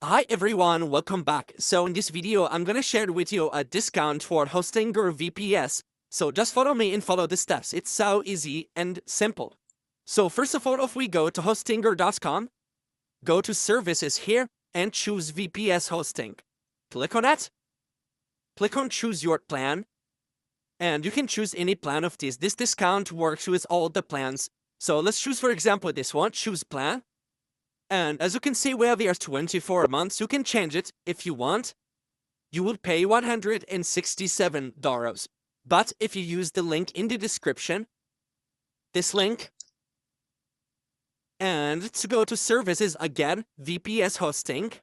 Hi everyone, welcome back. So in this video, I'm gonna share with you a discount for hosting your VPS. So just follow me and follow the steps. It's so easy and simple. So first of all, if we go to hostinger.com, go to services here and choose VPS hosting. Click on that. Click on choose your plan. And you can choose any plan of these. This discount works with all the plans. So let's choose, for example, this one, choose plan. And as you can see, we have here 24 months. You can change it if you want. You will pay $167. But if you use the link in the description, this link, and to go to services again, VPS hosting,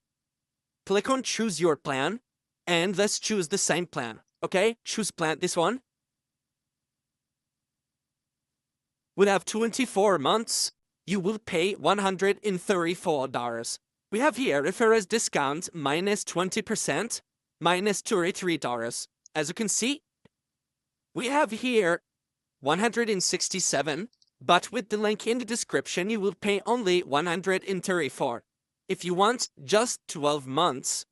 click on choose your plan, and let's choose the same plan. Okay, choose plan, this one. We'll have 24 months. You will pay $134. We have here referrals discount minus 20%, minus $33. As you can see, we have here 167, but with the link in the description, you will pay only 134. If you want just 12 months,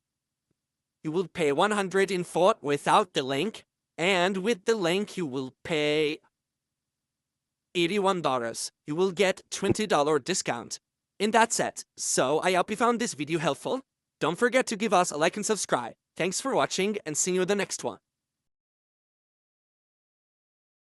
you will pay 104 without the link, and with the link, you will pay $81. You will get $20 discount. And that's it. So I hope you found this video helpful. Don't forget to give us a like and subscribe. Thanks for watching and see you in the next one.